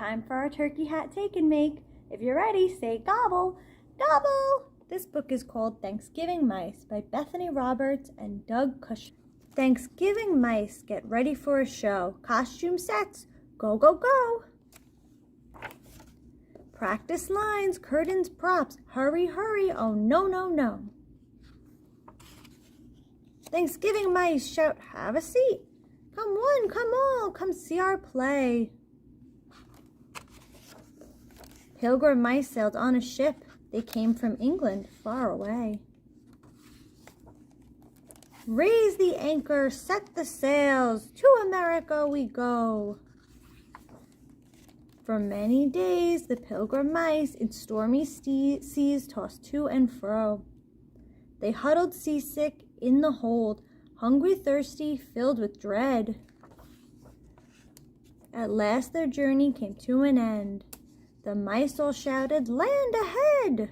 time for our turkey hat take and make. If you're ready, say gobble, gobble! This book is called Thanksgiving Mice by Bethany Roberts and Doug Cushman. Thanksgiving mice, get ready for a show. Costume sets, go, go, go! Practice lines, curtains, props, hurry, hurry, oh no, no, no. Thanksgiving mice, shout, have a seat. Come one, come all, come see our play. Pilgrim mice sailed on a ship. They came from England, far away. Raise the anchor, set the sails, to America we go. For many days the pilgrim mice in stormy seas tossed to and fro. They huddled seasick in the hold, hungry, thirsty, filled with dread. At last their journey came to an end. The mice all shouted, "Land ahead!"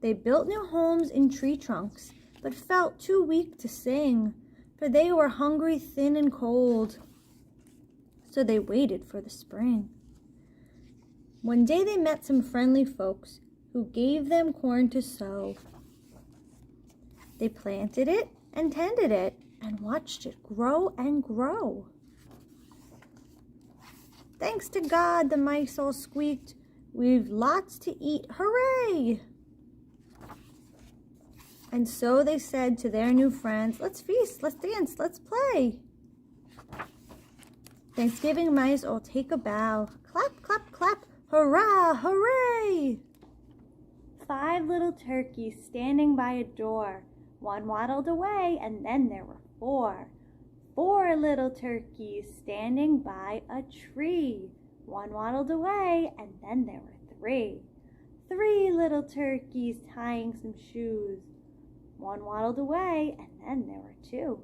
They built new homes in tree trunks, but felt too weak to sing, for they were hungry, thin, and cold. So they waited for the spring. One day they met some friendly folks who gave them corn to sow. They planted it and tended it and watched it grow and grow. Thanks to God, the mice all squeaked, we've lots to eat, hooray! And so they said to their new friends, let's feast, let's dance, let's play. Thanksgiving mice all take a bow, clap, clap, clap, hurrah, hooray! 5 little turkeys standing by a door. One waddled away, and then there were 4. 4 little turkeys standing by a tree. One waddled away, and then there were 3. 3 little turkeys tying some shoes. One waddled away, and then there were 2.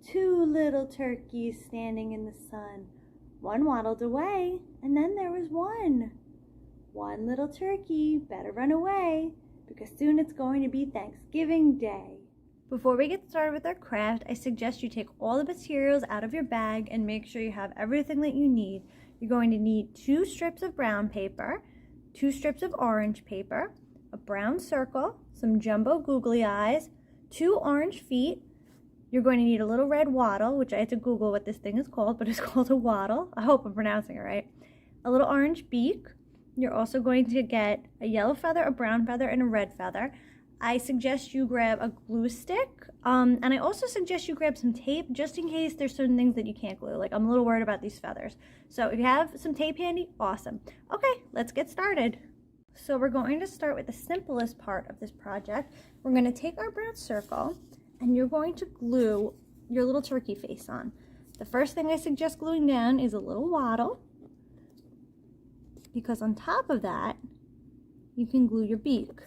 2 little turkeys standing in the sun. One waddled away, and then there was 1. 1 little turkey, better run away, because soon it's going to be Thanksgiving Day. Before we get started with our craft, I suggest you take all the materials out of your bag and make sure you have everything that you need. You're going to need 2 strips of brown paper, 2 strips of orange paper, a brown circle, some jumbo googly eyes, 2 orange feet. You're going to need a little red wattle, which I had to Google what this thing is called, but it's called a wattle. I hope I'm pronouncing it right. A little orange beak. You're also going to get a yellow feather, a brown feather, and a red feather. I suggest you grab a glue stick, and I also suggest you grab some tape just in case there's certain things that you can't glue. Like, I'm a little worried about these feathers. So if you have some tape handy, awesome. Okay, let's get started. So we're going to start with the simplest part of this project. We're going to take our brown circle, and you're going to glue your little turkey face on. The first thing I suggest gluing down is a little wattle, because on top of that, you can glue your beak.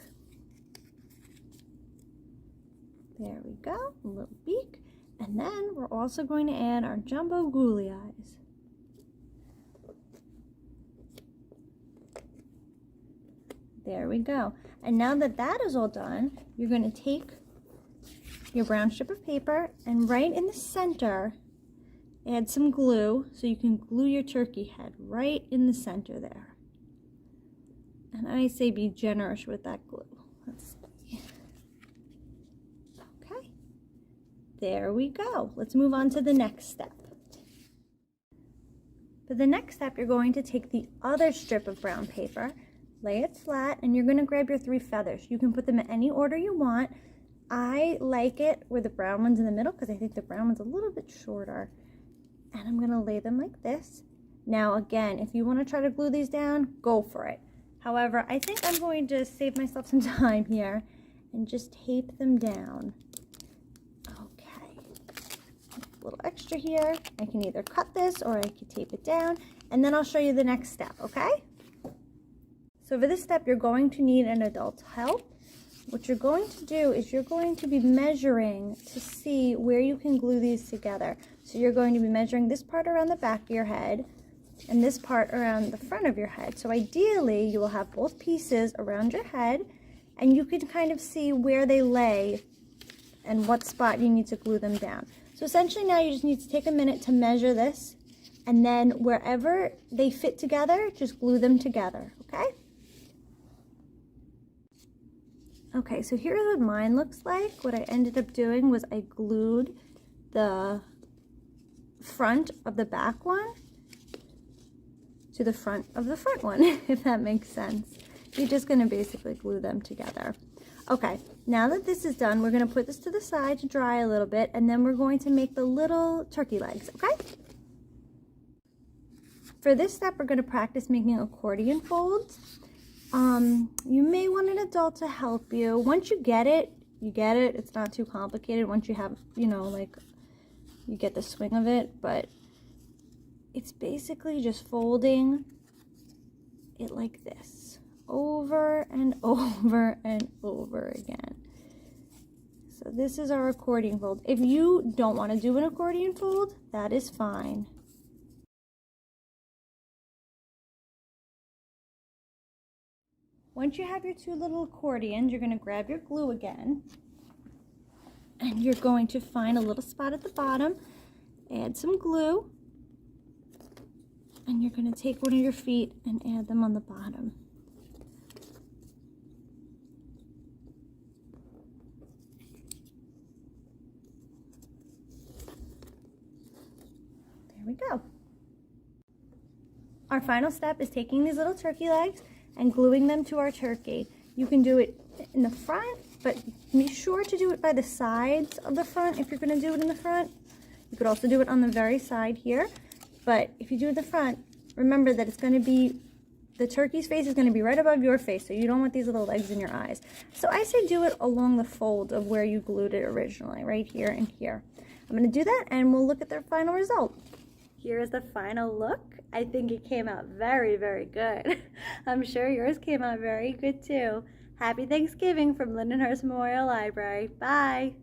There we go, a little beak. And then we're also going to add our jumbo googly eyes. There we go. And now that that is all done, you're going to take your brown strip of paper and right in the center, add some glue so you can glue your turkey head right in the center there. And I say be generous with that glue. Let's see. Okay, there we go. Let's move on to the next step. For the next step, you're going to take the other strip of brown paper, lay it flat, and you're going to grab your 3 feathers. You can put them in any order you want. I like it where the brown one's in the middle because I think the brown one's a little bit shorter. And I'm going to lay them like this. Now again, if you want to try to glue these down, go for it. However, I think I'm going to save myself some time here and just tape them down. Okay, a little extra here. I can either cut this or I can tape it down, and then I'll show you the next step, okay? So for this step, you're going to need an adult's help. What you're going to do is you're going to be measuring to see where you can glue these together. So you're going to be measuring this part around the back of your head and this part around the front of your head. So ideally, you will have both pieces around your head, and you can kind of see where they lay and what spot you need to glue them down. So essentially now you just need to take a minute to measure this And then wherever they fit together, just glue them together, okay? Okay, so here's what mine looks like. What I ended up doing was I glued the front of the back one to the front of the front one, if that makes sense. You're just gonna basically glue them together. Okay, now that this is done, we're gonna put this to the side to dry a little bit, and then we're going to make the little turkey legs, okay? For this step, we're gonna practice making accordion folds. You may want an adult to help you. Once you get it, you get it. It's not too complicated once you have, you know, like, you get the swing of it, but it's basically just folding it like this, over and over and over again. So this is our accordion fold. If you don't want to do an accordion fold, that is fine. Once you have your two little accordions, you're going to grab your glue again, and you're going to find a little spot at the bottom, add some glue, and you're going to take one of your feet and add them on the bottom. There we go. Our final step is taking these little turkey legs and gluing them to our turkey. You can do it in the front, but be sure to do it by the sides of the front if you're going to do it in the front. You could also do it on the very side here, but if you do it in the front, remember that it's going to be, the turkey's face is going to be right above your face, so you don't want these little legs in your eyes. So I say do it along the fold of where you glued it originally, right here and here. I'm going to do that, and we'll look at the final result. Here's the final look. I think it came out very, very good. I'm sure yours came out very good too. Happy Thanksgiving from Lindenhurst Memorial Library. Bye.